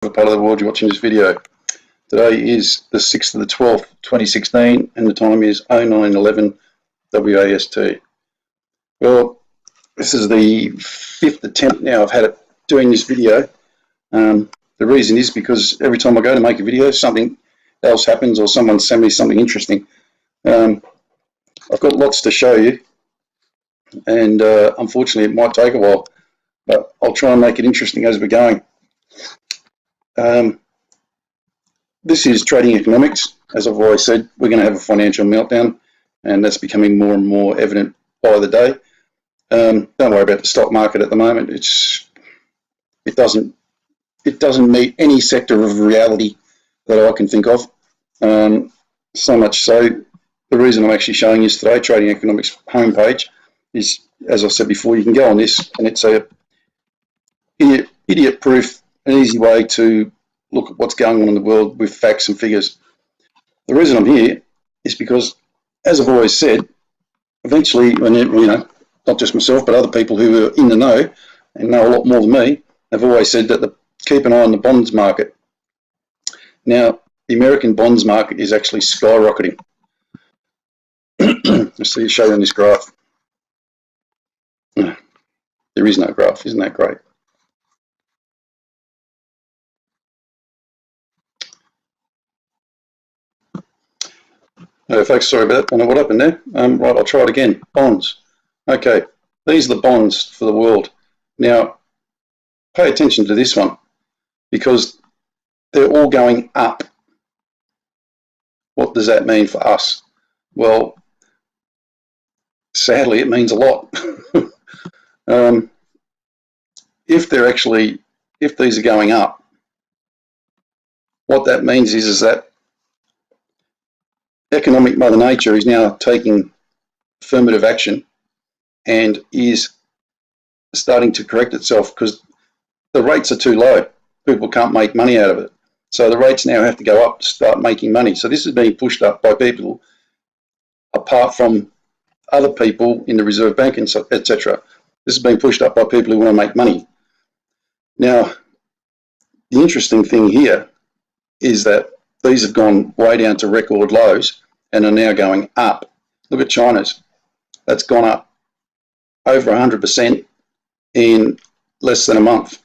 part of the world you're watching this video. Today is the 6th of the 12th, 2016, and the time is 0911 WAST. Well, this is the 5th attempt now I've had at doing this video. The reason is because every time I go to make a video, something else happens or someone sends me something interesting. I've got lots to show you, and unfortunately it might take a while, but I'll try and make it interesting as we're going. This is trading economics. As I've always said, we're going to have a financial meltdown, and that's becoming more and more evident by the day. Don't worry about the stock market at the moment. It doesn't meet any sector of reality that I can think of. So much so, the reason I'm actually showing this today, Trading Economics homepage, is, as I said before, you can go on this, and it's a idiot-proof, an easy way to look at what's going on in the world with facts and figures. The reason I'm here is because, as I've always said, eventually, not just myself, but other people who are in the know and know a lot more than me, have always said that keep an eye on the bonds market. Now, the American bonds market is actually skyrocketing. Let's see, show you on this graph. There is no graph, isn't that great? Folks, sorry about that. I don't know what happened there. Right, I'll try it again. Bonds. Okay, these are the bonds for the world. Now, pay attention to this one, because they're all going up. What does that mean for us? Well, sadly, it means a lot. If these are going up, what that means is that economic Mother Nature is now taking affirmative action and is starting to correct itself, because the rates are too low. People can't make money out of it. So the rates now have to go up to start making money. So this is being pushed up by people apart from other people in the Reserve Bank, and etc. This is being pushed up by people who want to make money. Now, the interesting thing here is that these have gone way down to record lows and are now going up. Look at China's. That's gone up over 100% in less than a month.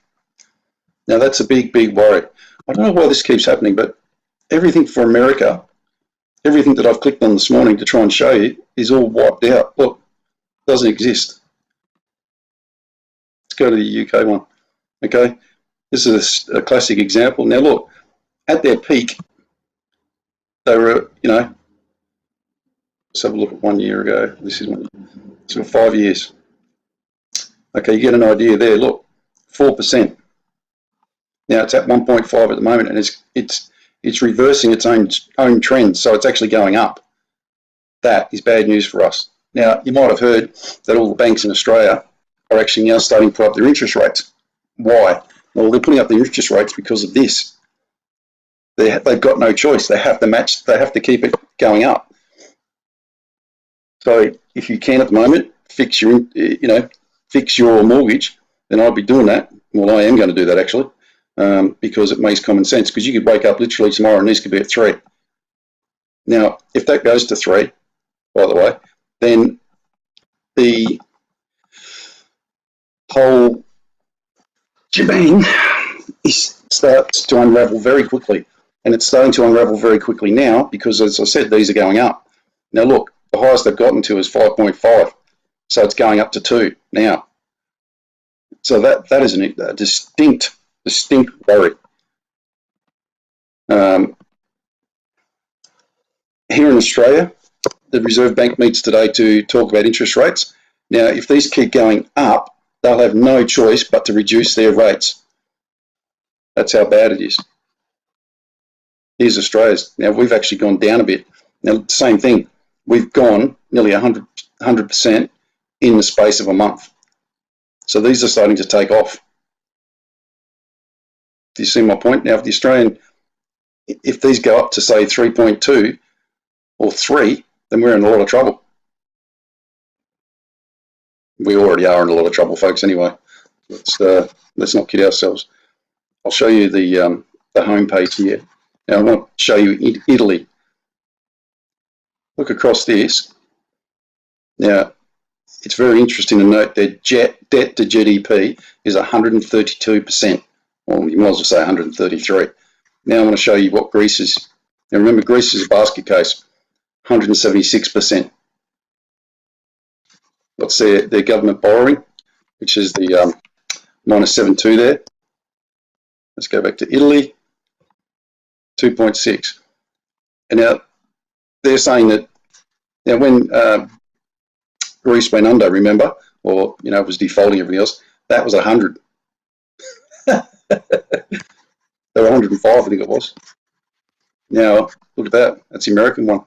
Now, that's a big, big worry. I don't know why this keeps happening, but everything for America, everything that I've clicked on this morning to try and show you, is all wiped out. Look, it doesn't exist. Let's go to the UK one. Okay, this is a classic example. Now, look, at their peak, they were, let's have a look at 1 year ago. This is so 5 years. Okay, you get an idea there. Look, 4%. Now it's at 1.5 at the moment, and it's reversing its own trend, so it's actually going up. That is bad news for us. Now, you might have heard that all the banks in Australia are actually now starting to put up their interest rates. Why? Well, they're putting up their interest rates because of this. They've got no choice. They have to match. They have to keep it going up. So if you can at the moment fix your mortgage, then I'd be doing that. Well, I am going to do that actually, because it makes common sense. Because you could wake up literally tomorrow and this could be at 3. Now, if that goes to 3, by the way, then the whole shebang starts to unravel very quickly. And it's starting to unravel very quickly now because, as I said, these are going up. Now look, the highest they've gotten to is 5.5. So it's going up to 2 now. So that is a distinct worry. Here in Australia, the Reserve Bank meets today to talk about interest rates. Now, if these keep going up, they'll have no choice but to reduce their rates. That's how bad it is. Here's Australia's. Now, we've actually gone down a bit. Now, same thing. We've gone nearly 100% in the space of a month. So these are starting to take off. Do you see my point? Now, if these go up to, say, 3.2 or 3, then we're in a lot of trouble. We already are in a lot of trouble, folks, anyway. Let's not kid ourselves. I'll show you the home page here. Now I want to show you Italy. Look across this. Now, it's very interesting to note that debt to GDP is 132%. Well, you might as well say 133. Now I want to show you what Greece is. Now remember, Greece is a basket case, 176%. What's their government borrowing, which is the -7.2 there. Let's go back to Italy, 2.6. And now they're saying that now when Greece went under, remember, or was defaulting everything else, that was 100. They were 105, I think it was. Now look at that. That's the American one,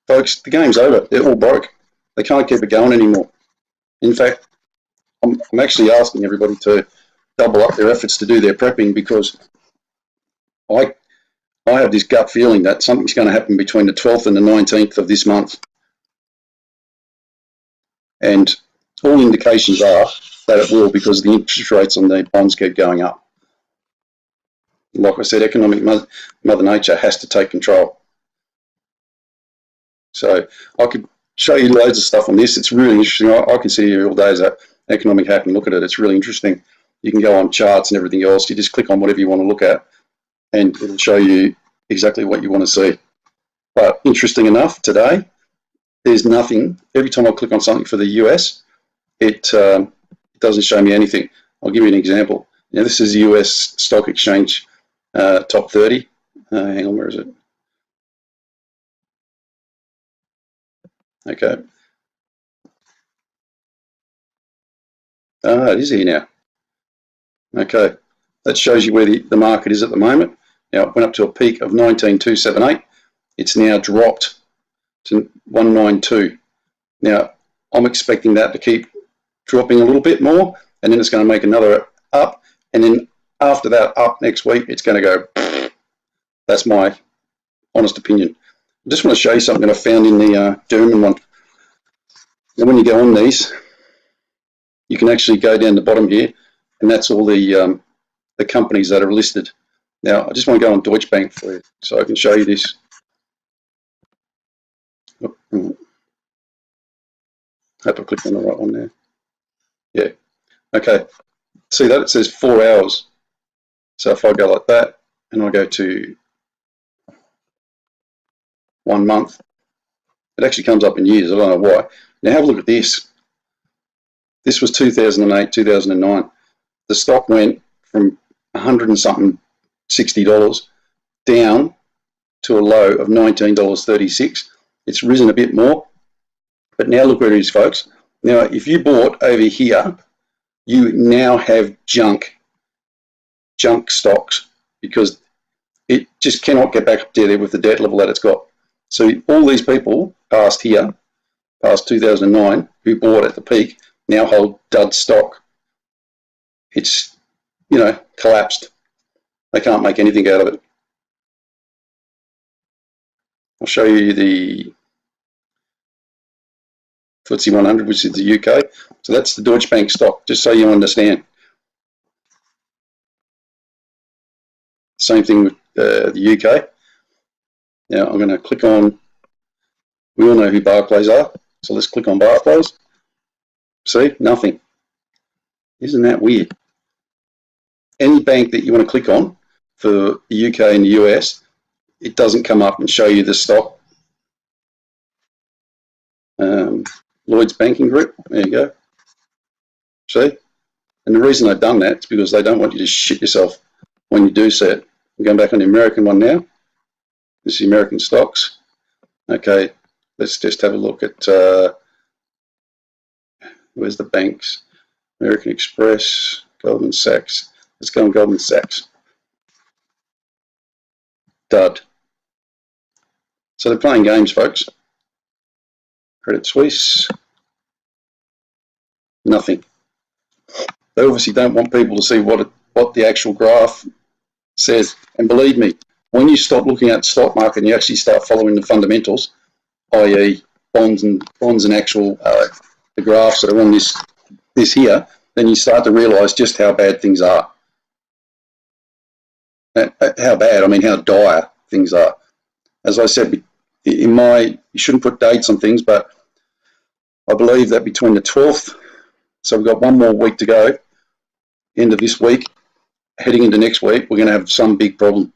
folks. The game's over. They're all broke. They can't keep it going anymore. In fact, I'm actually asking everybody to double up their efforts to do their prepping, because I have this gut feeling that something's going to happen between the 12th and the 19th of this month. And all indications are that it will, because the interest rates on the bonds keep going up. Like I said, economic Mother Nature has to take control. So I could show you loads of stuff on this. It's really interesting. I can sit here all day as an economic hack and look at it. It's really interesting. You can go on charts and everything else. You just click on whatever you want to look at, and it'll show you exactly what you want to see. But interesting enough, today, there's nothing. Every time I click on something for the US, it doesn't show me anything. I'll give you an example. Now, this is the US Stock Exchange top 30. Hang on, where is it? Okay. It is here now. Okay, that shows you where the market is at the moment. Now, it went up to a peak of 19,278. It's now dropped to 192. Now, I'm expecting that to keep dropping a little bit more, and then it's going to make another up, and then after that up next week, it's going to go. That's my honest opinion. I just want to show you something that I found in the German one. And when you go on these, you can actually go down the bottom here, and that's all the companies that are listed. Now, I just want to go on Deutsche Bank for you, so I can show you this. Hope I clicked on the right one there. Yeah. Okay. See that? It says 4 hours. So if I go like that, and I go to 1 month, it actually comes up in years. I don't know why. Now have a look at this. This was 2008, 2009. The stock went from 100 and something $60 down to a low of $19.36. It's risen a bit more, but now look where it is, folks. Now, if you bought over here, you now have junk stocks, because it just cannot get back up there with the debt level that it's got. So all these people past here, past 2009, who bought at the peak, now hold dud stock. It's, collapsed. They can't make anything out of it. I'll show you the FTSE 100, which is the UK. So that's the Deutsche Bank stock, just so you understand. Same thing with the UK. Now I'm going to click on, we all know who Barclays are, so let's click on Barclays. See, nothing. Isn't that weird? Any bank that you want to click on for the UK and the US, it doesn't come up and show you the stock. Lloyd's Banking Group, there you go. See? And the reason they've done that is because they don't want you to shit yourself when you do see it. I'm going back on the American one now. This is the American stocks. Okay, let's just have a look at where's the banks? American Express, Goldman Sachs. Let's go on Goldman Sachs. Dud. So they're playing games, folks. Credit Suisse. Nothing. They obviously don't want people to see what the actual graph says. And believe me, when you stop looking at the stock market and you actually start following the fundamentals, i.e. bonds and actual the graphs that are on this here, then you start to realise just how bad things are. how bad, I mean how dire things are. As I said, you shouldn't put dates on things, but I believe that between the 12th, so we've got one more week to go, end of this week, heading into next week, we're going to have some big problem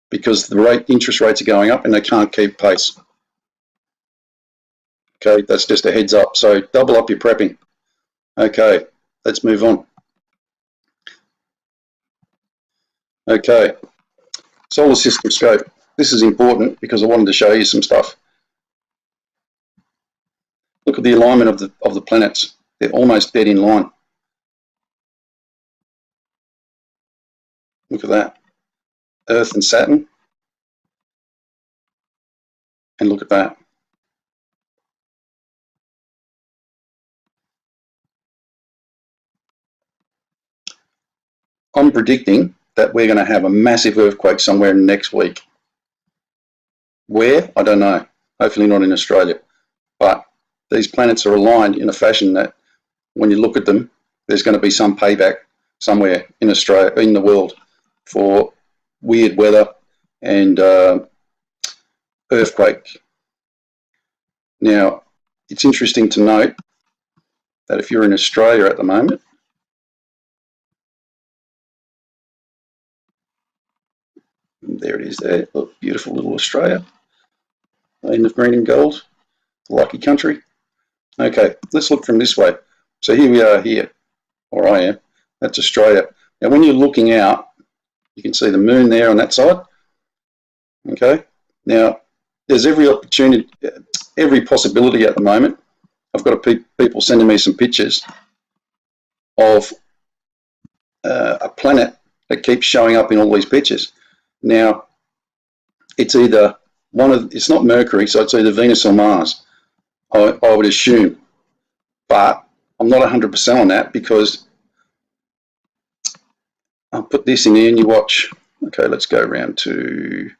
because the interest rates are going up and they can't keep pace. Okay, that's just a heads up. So double up your prepping. Okay, let's move on. Okay, solar system scope. This is important because I wanted to show you some stuff. Look at the alignment of the planets. They're almost dead in line. Look at that. Earth and Saturn. And look at that. I'm predicting that we're going to have a massive earthquake somewhere next week. Where? I don't know. Hopefully not in Australia. But these planets are aligned in a fashion that when you look at them, there's going to be some payback somewhere in Australia, in the world, for weird weather and earthquake. Now, it's interesting to note that if you're in Australia at the moment, there it is there, look, beautiful little Australia, land of green and gold, lucky country. Okay, let's look from this way. So here we are here, or I am, that's Australia. Now when you're looking out, you can see the moon there on that side. Okay, now there's every opportunity, every possibility at the moment. I've got people sending me some pictures of a planet that keeps showing up in all these pictures. Now, it's either it's not Mercury, so it's either Venus or Mars, I would assume. But I'm not 100% on that because I'll put this in here and you watch. Okay, let's go around to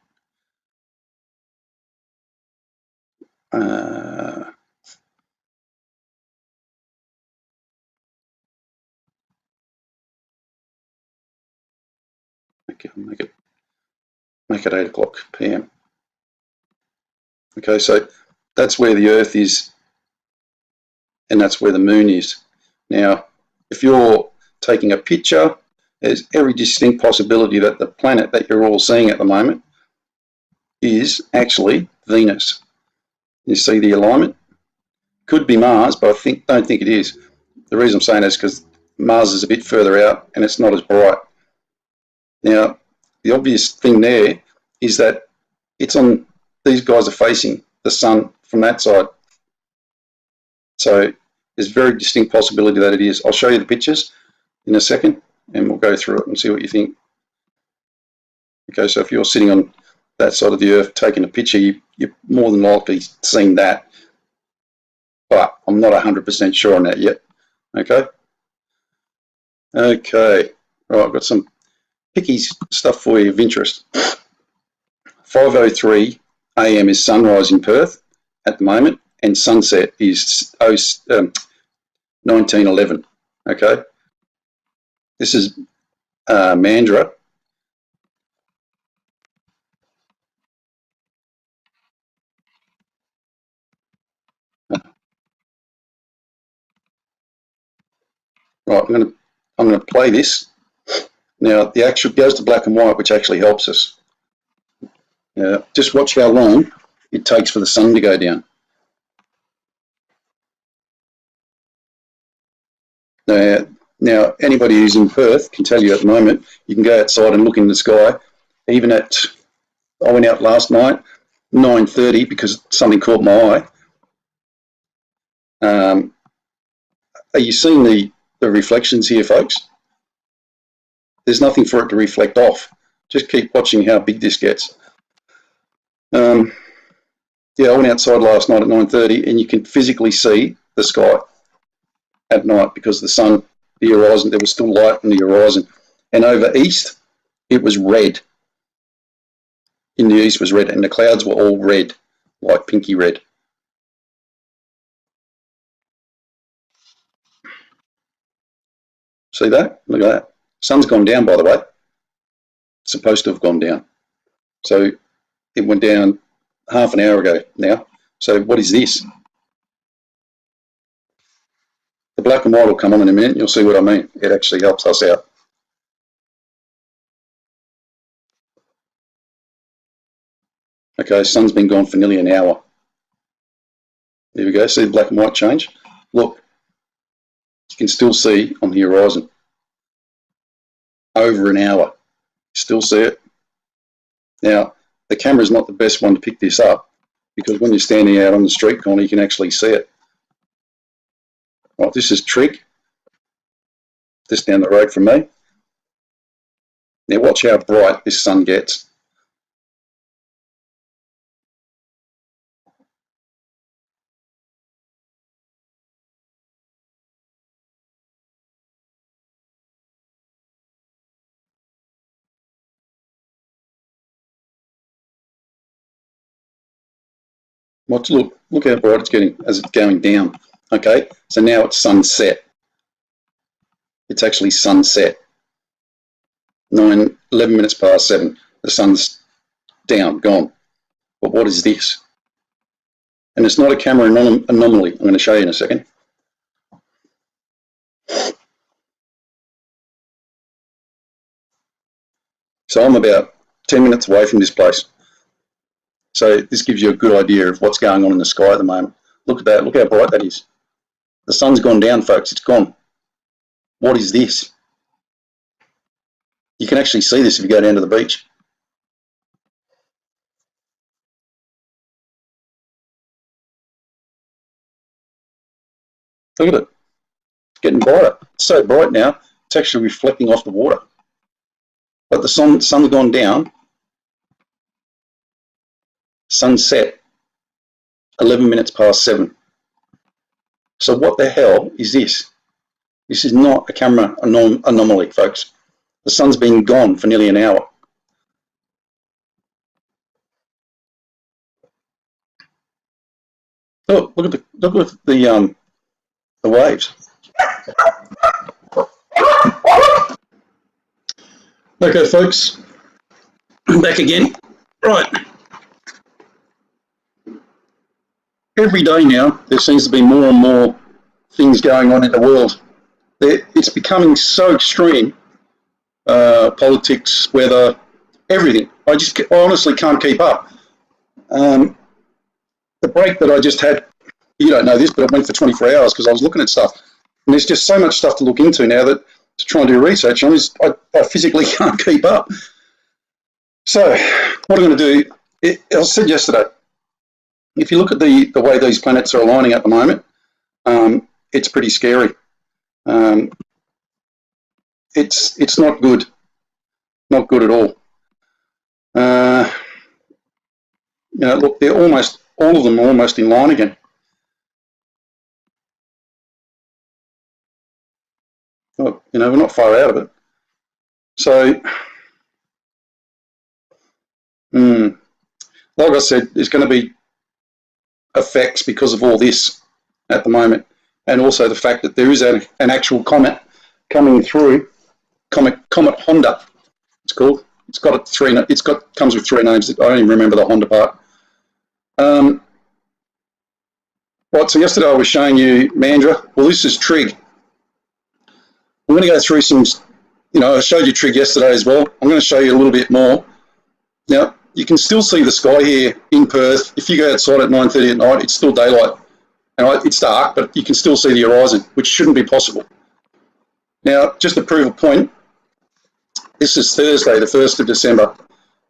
okay, make it 8 o'clock p.m. Okay, so that's where the Earth is and that's where the moon is. Now, if you're taking a picture, there's every distinct possibility that the planet that you're all seeing at the moment is actually Venus. You see the alignment? Could be Mars, but I don't think it is. The reason I'm saying that is because Mars is a bit further out and it's not as bright. Now, the obvious thing there is that these guys are facing the sun from that side. So there's a very distinct possibility that it is. I'll show you the pictures in a second and we'll go through it and see what you think. Okay, so if you're sitting on that side of the Earth taking a picture, you're more than likely seeing that. But I'm not 100% sure on that yet. Okay. Okay. Right, I've got some picky stuff for you of interest. 5:03 a.m. is sunrise in Perth at the moment, and sunset is 1911. Okay. This is Mandurah. Right, I'm going to play this. Now the actual goes to black and white, which actually helps us. Now, just watch how long it takes for the sun to go down. Now anybody who's in Perth can tell you at the moment, you can go outside and look in the sky. Even I went out last night, 9:30, because something caught my eye. Are you seeing the reflections here, folks? There's nothing for it to reflect off. Just keep watching how big this gets. Yeah, I went outside last night at 9:30 and you can physically see the sky at night because the sun, the horizon, there was still light in the horizon. And over east, it was red. In the east was red and the clouds were all red, like pinky red. See that? Look at that. Sun's gone down, by the way. supposed to have gone down. So it went down half an hour ago now. So what is this? The black and white will come on in a minute. You'll see what I mean. It actually helps us out. Okay, sun's been gone for nearly an hour. There we go. See the black and white change? Look, you can still see on the horizon. Over an hour. Still see it? Now, the camera is not the best one to pick this up because when you're standing out on the street corner, you can actually see it. Right, this is Trig, just down the road from me. Now watch how bright this sun gets. Look how bright it's getting as it's going down. Okay, so now it's sunset. It's actually sunset. 11 minutes past 7. The sun's down, gone. But what is this? And it's not a camera anomaly. I'm going to show you in a second. So I'm about 10 minutes away from this place. So this gives you a good idea of what's going on in the sky at the moment. Look at that. Look how bright that is. The sun's gone down, folks. It's gone. What is this? You can actually see this if you go down to the beach. Look at it. It's getting brighter. It's so bright now, it's actually reflecting off the water. But the sun's gone down. Sunset. 11 minutes past 7. So what the hell is this? This is not a camera anomaly, folks. The sun's been gone for nearly an hour. Look at the waves. Okay, folks, back again. Right. Every day now, there seems to be more and more things going on in the world. It's becoming so extreme. Politics, weather, everything. I honestly can't keep up. The break that I just had, you don't know this, but it went for 24 hours because I was looking at stuff. And there's just so much stuff to look into now that to try and do research on is I physically can't keep up. So what I'm going to do, I said yesterday, if you look at the way these planets are aligning at the moment, it's pretty scary. It's not good. Not good at all. You know, look, they're almost, all of them are almost in line again. Well, you know, we're not far out of it. So, like I said, there's going to be effects because of all this at the moment, and also the fact that there is an actual comet coming through. Comet Honda, it's called. Comes with 3 names. I don't even remember the Honda part. Right, so yesterday I was showing you Mandra. Well, this is Trig. I'm going to go through some, you know, I showed you Trig yesterday as well. I'm going to show you a little bit more. Now, you can still see the sky here in Perth. If you go outside at 9:30 at night, it's still daylight. And it's dark, but you can still see the horizon, which shouldn't be possible. Now, just to prove a point, this is Thursday, the 1st of December.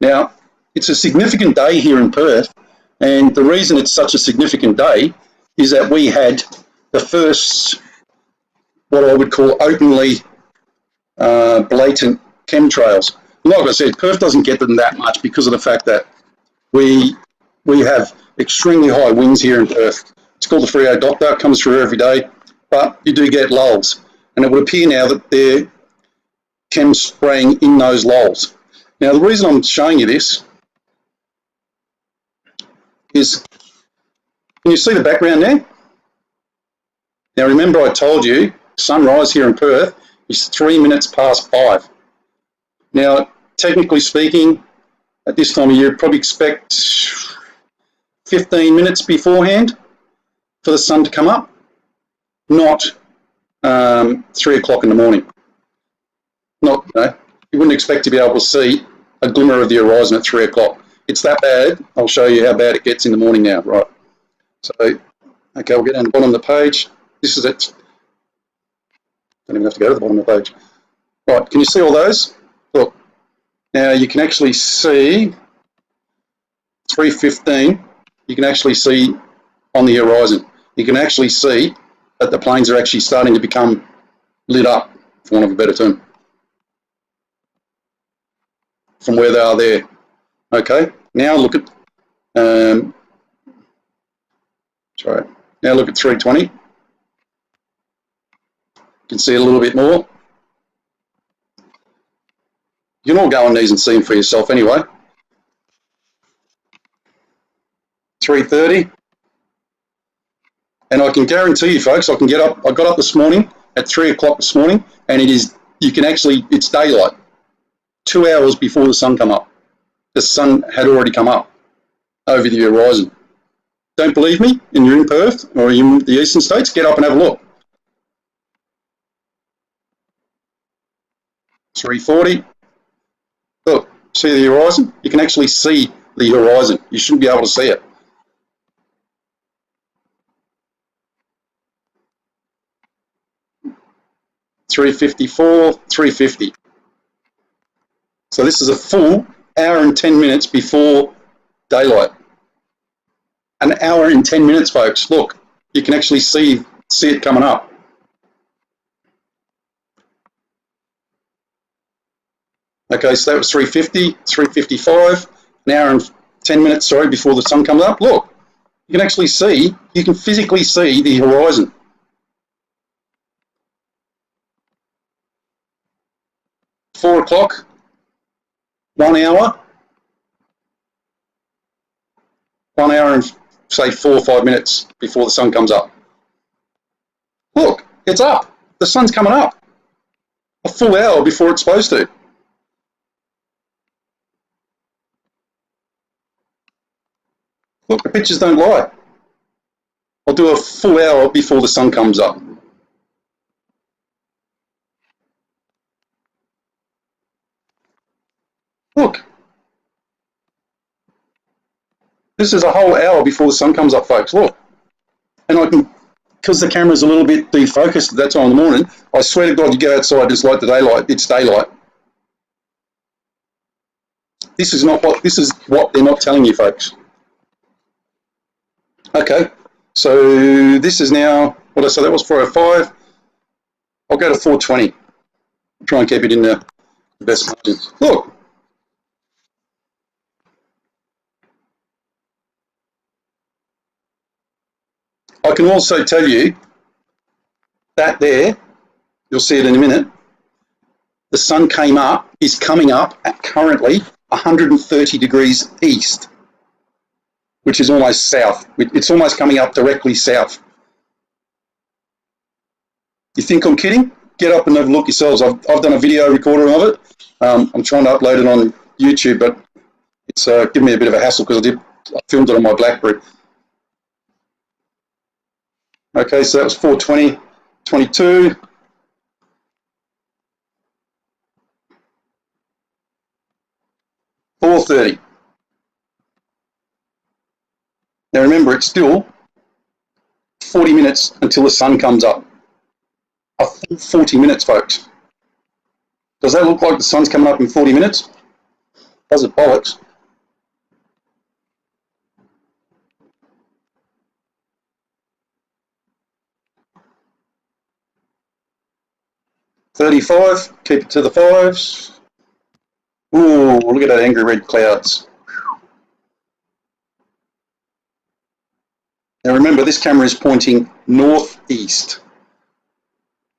Now, it's a significant day here in Perth, and the reason it's such a significant day is that we had the first, what I would call openly blatant chemtrails. Like I said, Perth doesn't get them that much because of the fact that we have extremely high winds here in Perth. It's called the Frio Doctor, it comes through every day, but you do get lulls. And it would appear now that they're chem spraying in those lulls. Now, the reason I'm showing you this is, can you see the background there? Now, remember I told you sunrise here in Perth is 3 minutes past 5. Now, technically speaking, at this time of year, probably expect 15 minutes beforehand for the sun to come up, not 3 o'clock in the morning. Not, you wouldn't expect to be able to see a glimmer of the horizon at 3 o'clock. It's that bad. I'll show you how bad it gets in the morning now, right? So, okay, we'll get down to the bottom of the page. This is it. Don't even have to go to the bottom of the page. Right, can you see all those? Look, now you can actually see 3:15. You can actually see on the horizon. You can actually see that the planes are actually starting to become lit up, for want of a better term, from where they are there. Okay, now look at now look at 3:20. You can see a little bit more. You can all go on these and see them for yourself anyway. 3:30. And I can guarantee you folks, I got up this morning at 3 o'clock this morning, and it's daylight. 2 hours before the sun come up. The sun had already come up over the horizon. Don't believe me? And you're in Perth or in the eastern states, get up and have a look. 3:40. Look, see the horizon? You can actually see the horizon. You shouldn't be able to see it. $3:54, $3:50. So this is a full hour and 10 minutes before daylight. An hour and 10 minutes, folks. Look, you can actually see it coming up. Okay, so that was 3:50, 3:55, an hour and 10 minutes, sorry, before the sun comes up. Look, you can actually see, you can physically see the horizon. $4 o'clock, 1 hour, and say 4 or 5 minutes before the sun comes up. Look, it's up. The sun's coming up. A full hour before it's supposed to. Look, the pictures don't lie. I'll do a full hour before the sun comes up. Look. This is a whole hour before the sun comes up, folks. Look. And I can, because the camera's a little bit defocused at that time in the morning, I swear to God, you go outside just like the daylight, it's daylight. This is what they're not telling you, folks. Okay, so this is now, what I said, that was 4:05. I'll go to 4:20. Try and keep it in the best margins. Look. I can also tell you that there, you'll see it in a minute, the sun is coming up at currently 130 degrees east, which is almost south. It's almost coming up directly south. You think I'm kidding? Get up and have a look yourselves. I've done a video recording of it. I'm trying to upload it on YouTube, but it's given me a bit of a hassle because I filmed it on my BlackBerry. Okay, so that was 4:20, 22. $4:30. Now remember, it's still 40 minutes until the sun comes up. A full 40 minutes, folks. Does that look like the sun's coming up in 40 minutes? Does it bollocks? $35, keep it to the 5s. Ooh, look at that angry red clouds. Now remember, this camera is pointing northeast.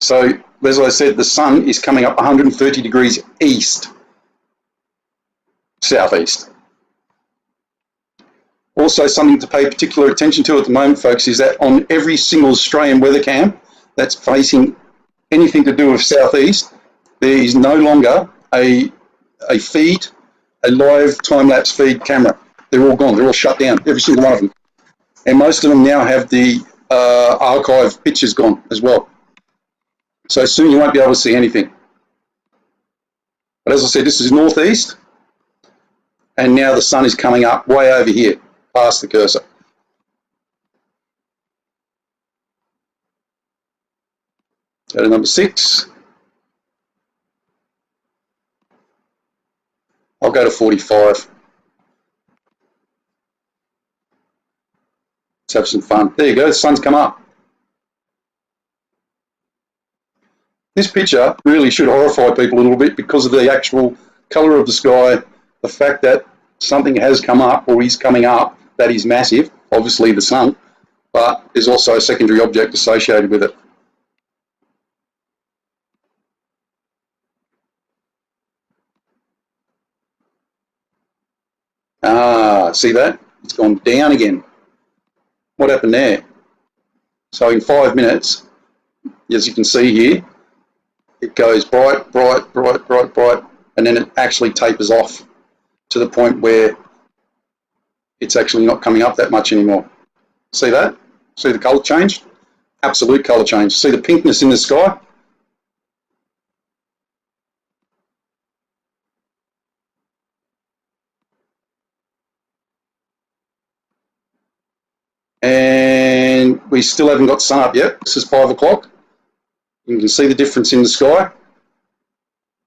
So, as I said, the sun is coming up 130 degrees east, southeast. Also, something to pay particular attention to at the moment, folks, is that on every single Australian weather cam that's facing anything to do with southeast, there is no longer a a feed, a live time-lapse feed camera. They're all gone. They're all shut down, every single one of them. And most of them now have the archive pictures gone as well. So soon you won't be able to see anything. But as I said, this is northeast, and now the sun is coming up way over here, past the cursor. Go to number 6. I'll go to 45. Let's have some fun. There you go, the sun's come up. This picture really should horrify people a little bit because of the actual colour of the sky, the fact that something has come up or is coming up that is massive, obviously the sun, but there's also a secondary object associated with it. Ah, see that? It's gone down again. What happened there? So in 5 minutes, as you can see here, it goes bright, bright, bright, bright, bright, and then it actually tapers off to the point where it's actually not coming up that much anymore. See that? See the colour change? Absolute colour change. See the pinkness in the sky? And we still haven't got sun up yet. This is 5 o'clock. You can see the difference in the sky.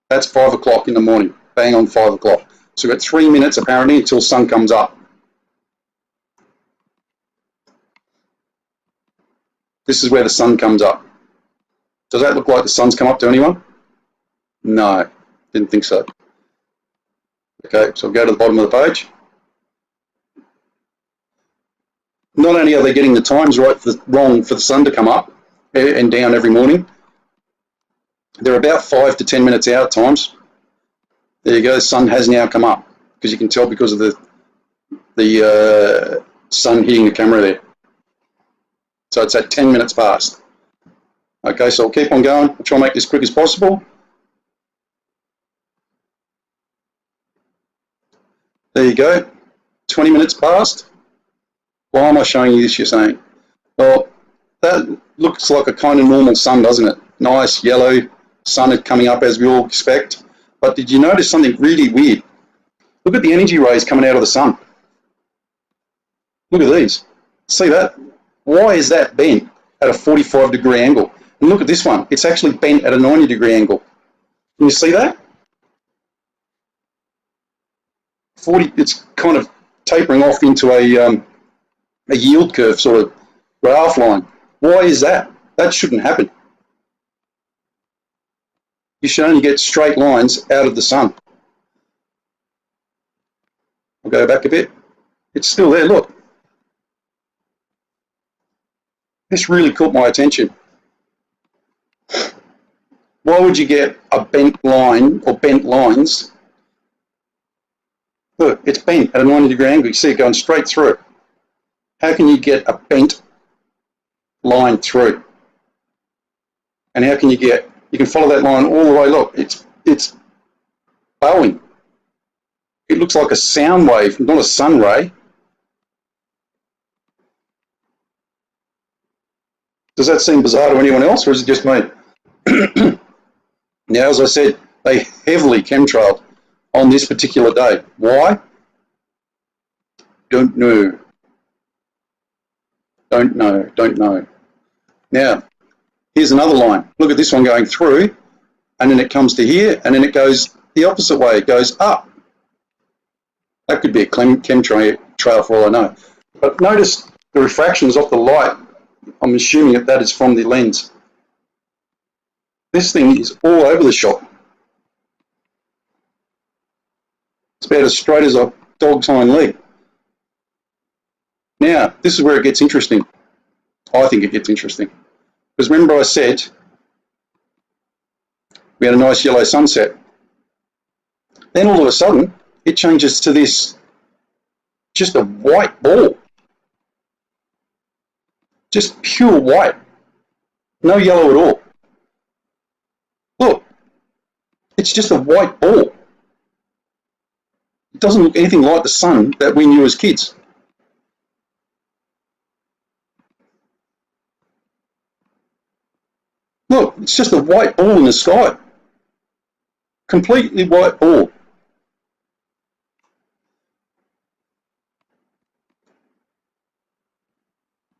That's 5 o'clock in the morning, bang on 5 o'clock. So we've got 3 minutes apparently until sun comes up. This is where the sun comes up. Does that look like the sun's come up to anyone? No, didn't think so. Okay, so I'll go to the bottom of the page. Not only are they getting the times wrong for the sun to come up and down every morning, they're about 5 to 10 minutes out at times. There you go, the sun has now come up, because you can tell because of the sun hitting the camera there. So it's at 10 minutes past. Okay, so I'll keep on going. I'll try and make this quick as possible. There you go, 20 minutes past. Why am I showing you this, you're saying? Well, that looks like a kind of normal sun, doesn't it? Nice yellow sun coming up as we all expect. But did you notice something really weird? Look at the energy rays coming out of the sun. Look at these. See that? Why is that bent at a 45-degree angle? And look at this one. It's actually bent at a 90-degree angle. Can you see that? It's kind of tapering off into a yield curve sort of graph line. Why is that? That shouldn't happen. You should only get straight lines out of the sun. I'll go back a bit. It's still there, look. This really caught my attention. Why would you get a bent line or bent lines? Look, it's bent at a 90-degree angle. You see it going straight through it. How can you get a bent line through? And how can you can follow that line all the way. Look, it's bowing. It looks like a sound wave, not a sun ray. Does that seem bizarre to anyone else, or is it just me? Now, as I said, they heavily chemtrailed on this particular day. Why? Don't know. Don't know, don't know. Now, here's another line. Look at this one going through, and then it comes to here, and then it goes the opposite way. It goes up. That could be a chemtrail for all I know. But notice the refractions off the light. I'm assuming that is from the lens. This thing is all over the shop. It's about as straight as a dog's hind leg. Now, this is where it gets interesting. I think it gets interesting. Because remember I said we had a nice yellow sunset. Then all of a sudden, it changes to this, just a white ball. Just pure white. No yellow at all. Look, it's just a white ball. It doesn't look anything like the sun that we knew as kids. Look, it's just a white ball in the sky. Completely white ball.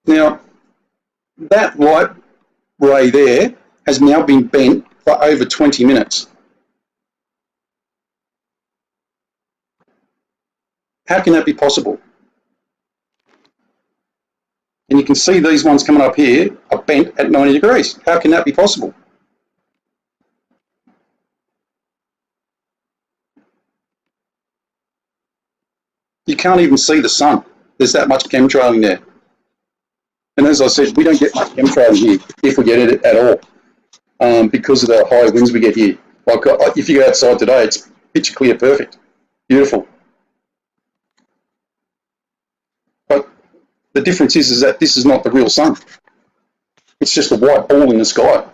Now, that light ray there has now been bent for over 20 minutes. How can that be possible? And you can see these ones coming up here are bent at 90 degrees. How can that be possible? You can't even see the sun. There's that much chemtrailing there. And as I said, we don't get much chemtrailing here, if we get it at all, because of the high winds we get here. Like if you go outside today, it's picture clear, perfect, beautiful. But the difference is that this is not the real sun. It's just a white ball in the sky.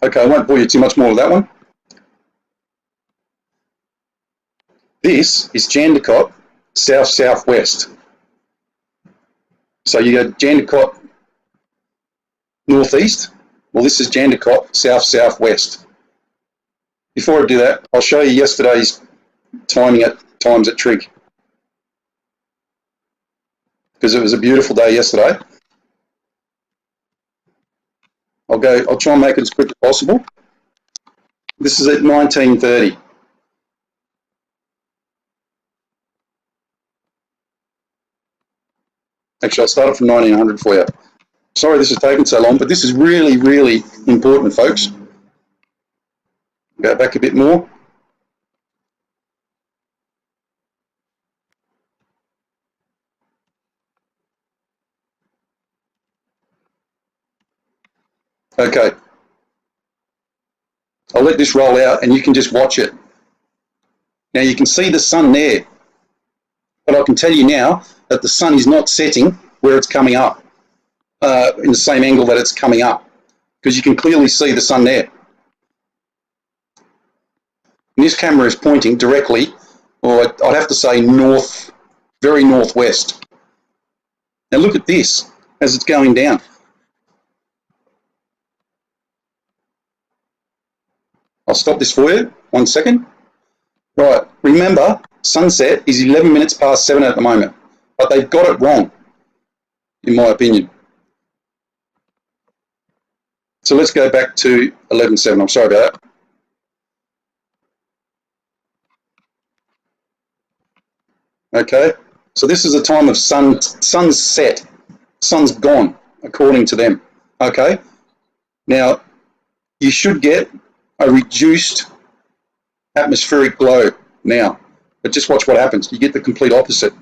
Okay, I won't bore you too much more with that one. This is Jandakot, south-southwest. So you go Jandakot northeast. Well, this is Jandakot south-southwest. Before I do that, I'll show you yesterday's times at Trig, because it was a beautiful day yesterday. I'll try and make it as quick as possible. This is at 19:30. Actually, I'll start it from 1900 for you. Sorry this has taken so long, but this is really, really important, folks. Go back a bit more. Okay. I'll let this roll out and you can just watch it. Now you can see the sun there, but I can tell you now that the sun is not setting where it's coming up, in the same angle that it's coming up, because you can clearly see the sun there. And this camera is pointing directly, or I'd have to say north, very northwest. Now look at this as it's going down. I'll stop this for you, 1 second. Right, remember, sunset is 11 minutes past 7 at the moment, but they've got it wrong, in my opinion. So let's go back to 11:07, I'm sorry about that. Okay, so this is a time of sun's set, sun's gone, according to them. Okay, now you should get a reduced atmospheric glow now, but just watch what happens. You get the complete opposite.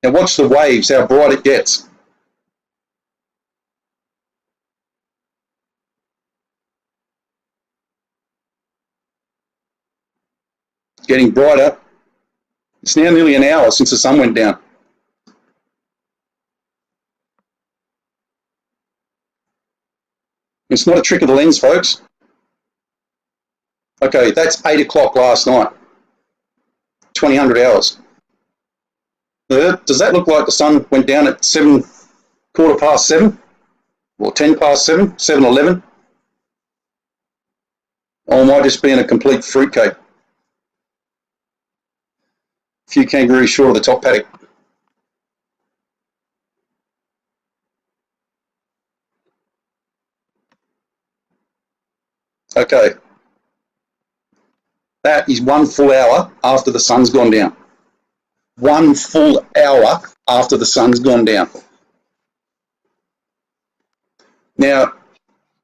Now watch the waves, how bright it gets. It's getting brighter. It's now nearly an hour since the sun went down. It's not a trick of the lens, folks. Okay, that's 8 o'clock last night, 2000 hours. Does that look like the sun went down at 7:15, or 7:10, 7:11? Or am I just being a complete fruitcake? A few kangaroos short of the top paddock. Okay, that is 1 full hour after the sun's gone down. 1 full hour after the sun's gone down. Now,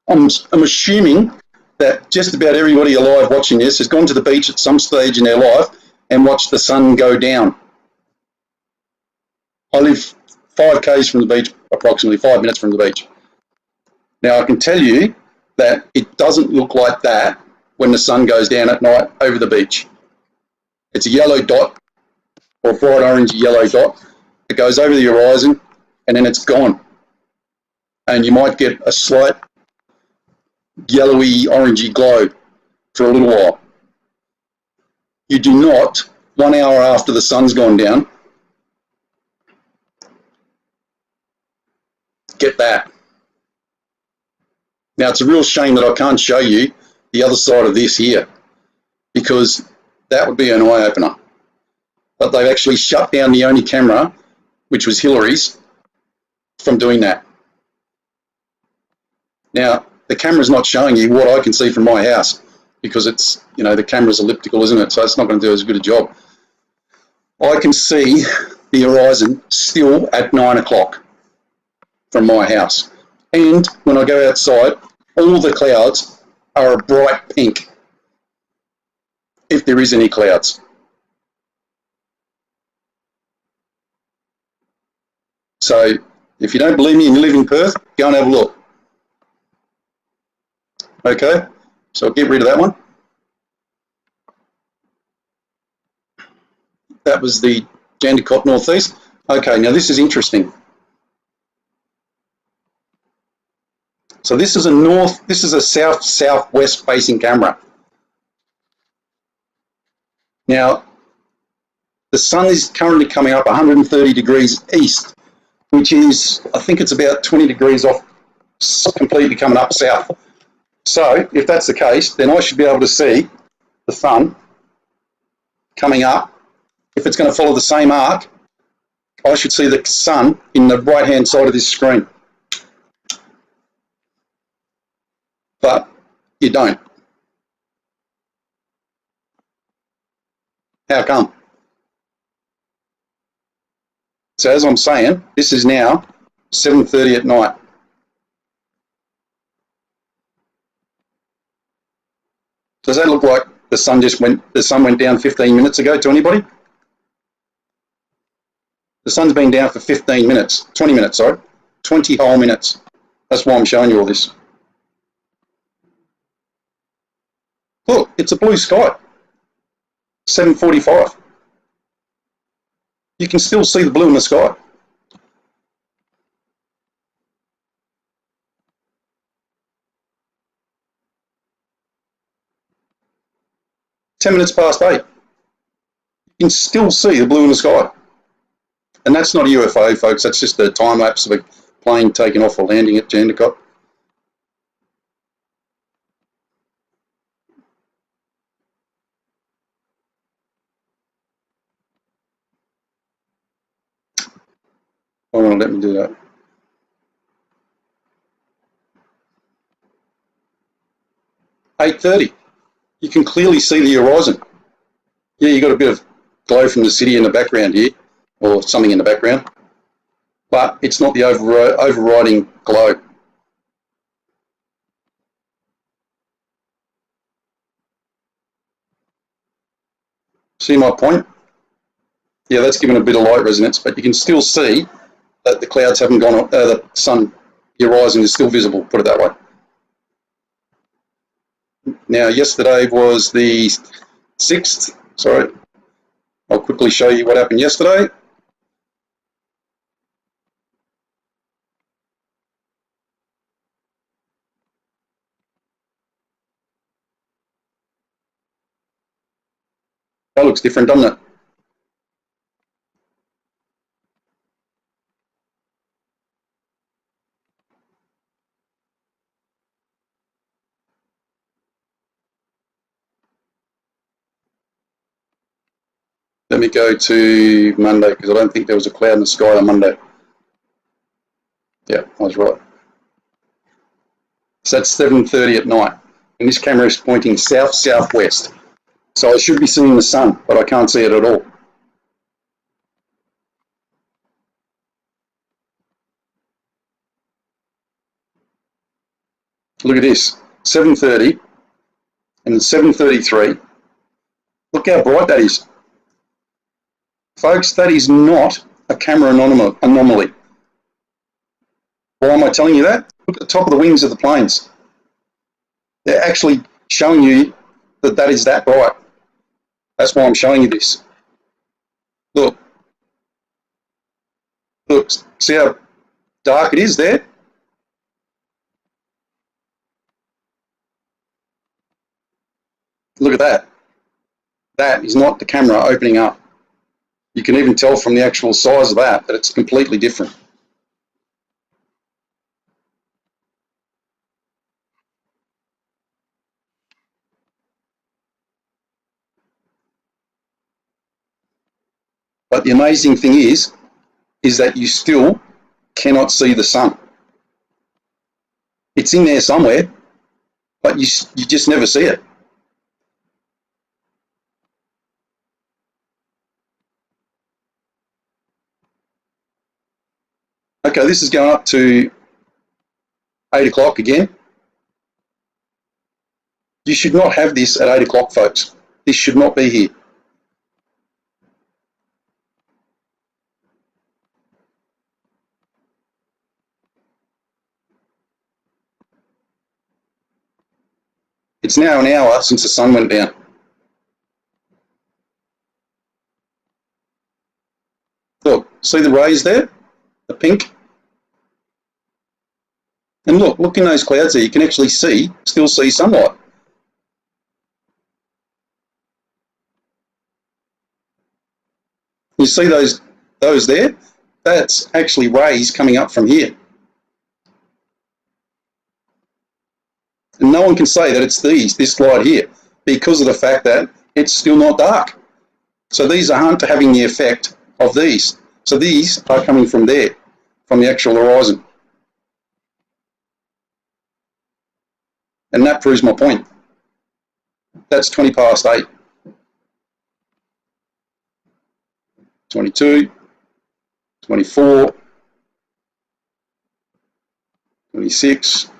I'm assuming that just about everybody alive watching this has gone to the beach at some stage in their life and watched the sun go down. I live 5 k's from the beach, approximately 5 minutes from the beach. Now, I can tell you that it doesn't look like that when the sun goes down at night over the beach. It's a yellow dot, or bright orange yellow dot. It goes over the horizon and then it's gone. and you might get a slight yellowy, orangey glow for a little while. You do not, 1 hour after the sun's gone down, get that. Now, it's a real shame that I can't show you the other side of this here, because that would be an eye-opener. But they've actually shut down the only camera, which was Hillary's, from doing that. Now, the camera's not showing you what I can see from my house, because it's, you know, the camera's elliptical, isn't it? So it's not going to do as good a job. I can see the horizon still at 9 o'clock from my house. And when I go outside, all the clouds are a bright pink, if there is any clouds. So if you don't believe me and you live in Perth, go and have a look. Okay, so I'll get rid of that one. That was the Jandakot northeast. Okay, now this is interesting. So this is a south-southwest facing camera. Now, the sun is currently coming up 130 degrees east, which is, I think it's about 20 degrees off, completely coming up south. So if that's the case, then I should be able to see the sun coming up. If it's going to follow the same arc, I should see the sun in the right-hand side of this screen. But you don't. How come? So as I'm saying, this is now 7:30 at night. Does that look like the sun went down 15 minutes ago to anybody? The sun's been down for 15 minutes, 20 minutes, sorry, 20 whole minutes. That's why I'm showing you all this. Look, it's a blue sky, 7:45. You can still see the blue in the sky. Ten minutes past 8. You can still see the blue in the sky. And that's not a UFO, folks. That's just a time lapse of a plane taking off or landing at Jandakot. I want to let me do that. "8:30. You can clearly see the horizon. Yeah, you got a bit of glow from the city in the background here, or something in the background, but it's not the overriding glow. See my point? Yeah, that's given a bit of light resonance, but you can still see that the clouds haven't gone up, the sun, the horizon is still visible, put it that way. Now, yesterday was the 6th, sorry. I'll quickly show you what happened yesterday. That looks different, doesn't it? Let me go to Monday, because I don't think there was a cloud in the sky on Monday. Yeah, I was right. So that's 7:30 at night, and this camera is pointing south-southwest. So I should be seeing the sun, but I can't see it at all. Look at this, 7:30 and 7:33. Look how bright that is. Folks, that is not a camera anomaly. Why am I telling you that? Look at the top of the wings of the planes. They're actually showing you that that is that bright. That's why I'm showing you this. Look. Look, see how dark it is there? look at that. That is not the camera opening up. You can even tell from the actual size of that it's completely different. But the amazing thing is that you still cannot see the sun. It's in there somewhere, but you just never see it. Okay, this is going up to 8 o'clock again. You should not have this at 8 o'clock, folks. This should not be here. It's now an hour since the sun went down. Look, see the rays there? The pink? And look in those clouds there, you can actually still see sunlight. You see those there? That's actually rays coming up from here. And no one can say that it's this light here, because of the fact that it's still not dark. So these aren't having the effect of these. So these are coming from there, from the actual horizon. And that proves my point. That's 20 past 8. 22, 24, 26,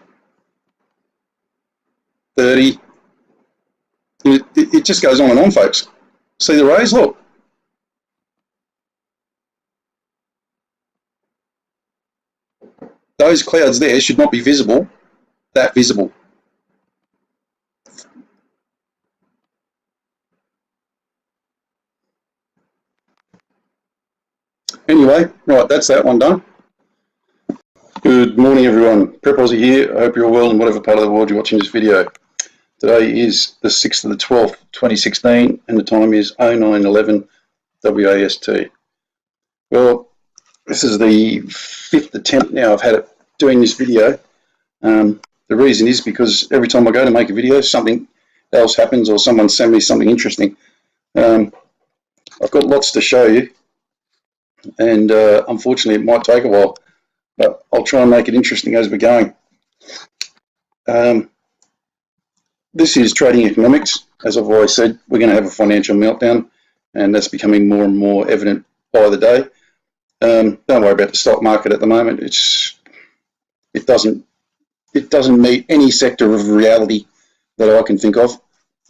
30. It just goes on and on, folks. See the rays? Look. Those clouds there should not be visible, that visible. Anyway, right, that's that one done. Good morning, everyone. Prep Aussie here. I hope you're all well in whatever part of the world you're watching this video. Today is the 6th of the 12th, 2016, and the time is 09:11 WAST. Well, this is the 5th attempt now I've had at doing this video. The reason is because every time I go to make a video, something else happens or someone sends me something interesting. I've got lots to show you, and unfortunately it might take a while, but I'll try and make it interesting as we're going. This is trading economics. As I've always said, we're going to have a financial meltdown, and that's becoming more and more evident by the day. Don't worry about the stock market at the moment. It doesn't meet any sector of reality that I can think of.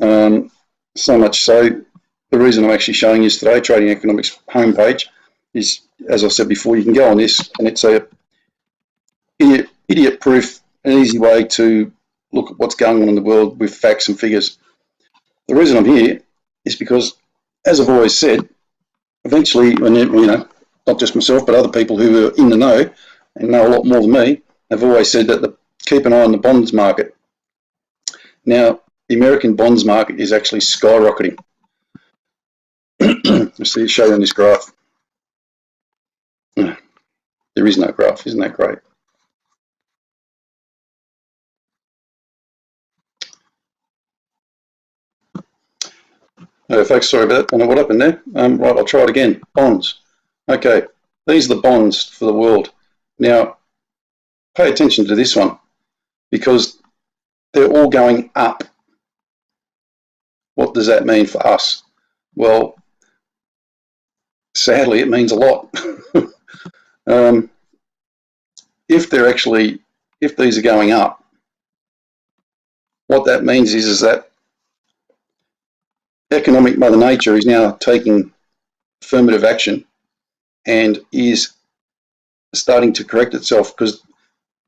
So much so, the reason I'm actually showing you today, Trading Economics homepage, is, as I said before, you can go on this, and it's a idiot-proof, an easy way to look at what's going on in the world with facts and figures. The reason I'm here is because, as I've always said, eventually, not just myself, but other people who are in the know and know a lot more than me, have always said that keep an eye on the bonds market. Now, the American bonds market is actually skyrocketing. Let's see, show you on this graph. There is no graph, isn't that great? Folks, sorry about that. I don't know what happened there. Right, I'll try it again. Bonds. Okay, these are the bonds for the world. Now, pay attention to this one, because they're all going up. What does that mean for us? Well, sadly, it means a lot. If these are going up, what that means is that economic Mother Nature is now taking affirmative action and is starting to correct itself, because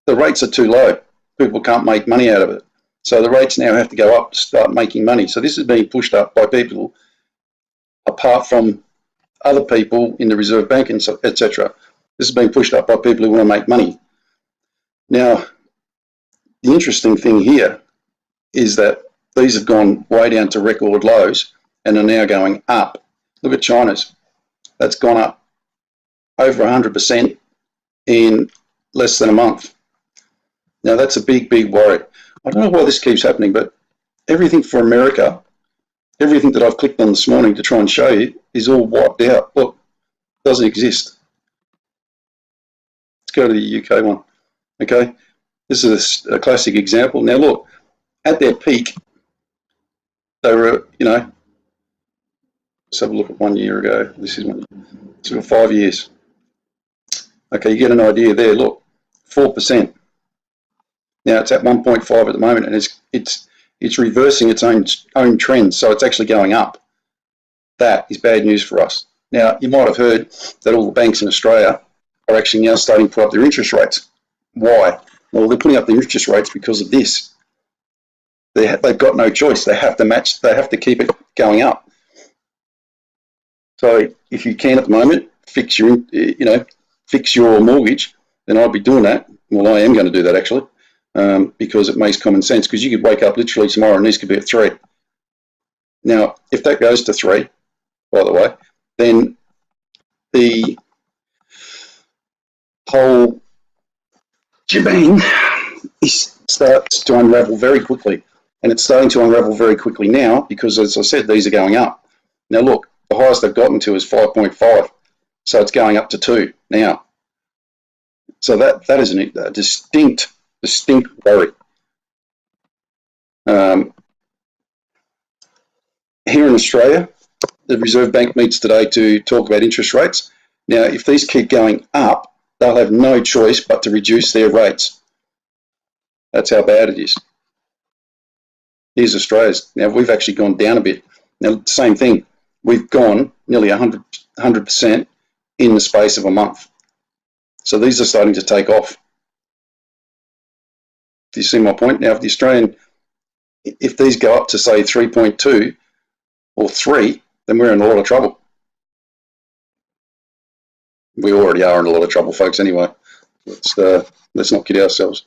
the rates are too low. People can't make money out of it. So the rates now have to go up to start making money. So this is being pushed up by people apart from other people in the Reserve Bank, and etc. This is being pushed up by people who want to make money. Now, the interesting thing here is that these have gone way down to record lows and are now going up. Look at China's. That's gone up over 100% in less than a month. Now that's a big, big worry. I don't know why this keeps happening, but everything for America, everything that I've clicked on this morning to try and show you is all wiped out. Look, doesn't exist. Let's go to the UK one. Okay, this is a classic example. Now look, at their peak, they were, you know, let's have a look at 1 year ago. This is 5 years. Okay, you get an idea there. Look, 4%. Now it's at 1.5 at the moment, and it's reversing its own trend, so it's actually going up. That is bad news for us. Now you might have heard that all the banks in Australia are actually now starting to put up their interest rates. Why? Well, they're putting up the interest rates because of this. They've got no choice. They have to match. They have to keep it going up. So if you can at the moment fix your mortgage, then I'd be doing that. Well, I am going to do that actually, because it makes common sense. Because you could wake up literally tomorrow and these could be at 3. Now, if that goes to 3, by the way, then the whole shebang starts to unravel very quickly. And it's starting to unravel very quickly now because, as I said, these are going up. Now look, the highest they've gotten to is 5.5. So it's going up to 2 now. So that is a distinct worry. Here in Australia, the Reserve Bank meets today to talk about interest rates. Now, if these keep going up, they'll have no choice but to reduce their rates. That's how bad it is. Here's Australia's. Now, we've actually gone down a bit. Now, same thing. We've gone nearly 100% in the space of a month. So these are starting to take off. Do you see my point? Now, if the Australian, if these go up to, say, 3.2 or 3, then we're in a lot of trouble. We already are in a lot of trouble, folks, anyway. Let's not kid ourselves.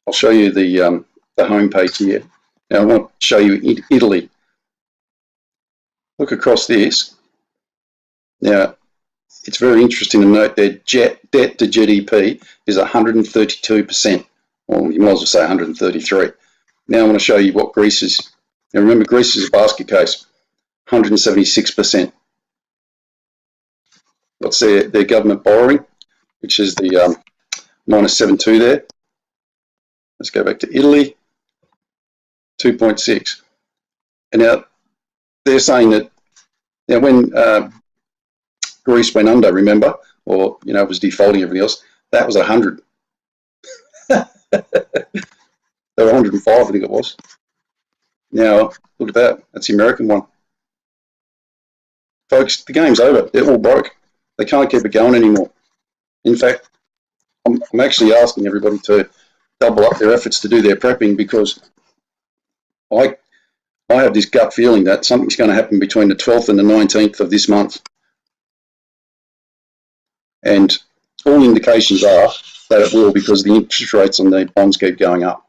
I'll show you the home page here. Now, I want to show you Italy. Look across this. Now, it's very interesting to note their debt to GDP is 132%. Well, you might as well say 133. Now I want to show you what Greece is. Now remember, Greece is a basket case, 176%. What's their government borrowing, which is the minus 7.2 there. Let's go back to Italy, 2.6. And now they're saying that now when Greece went under, remember, or it was defaulting everything else, that was 100. They were 105, I think it was. Now look at that. That's the American one. Folks, the game's over. They're all broke. They can't keep it going anymore. In fact, I'm actually asking everybody to double up their efforts to do their prepping, because I have this gut feeling that something's going to happen between the 12th and the 19th of this month. And all indications are that it will, because the interest rates on the bonds keep going up.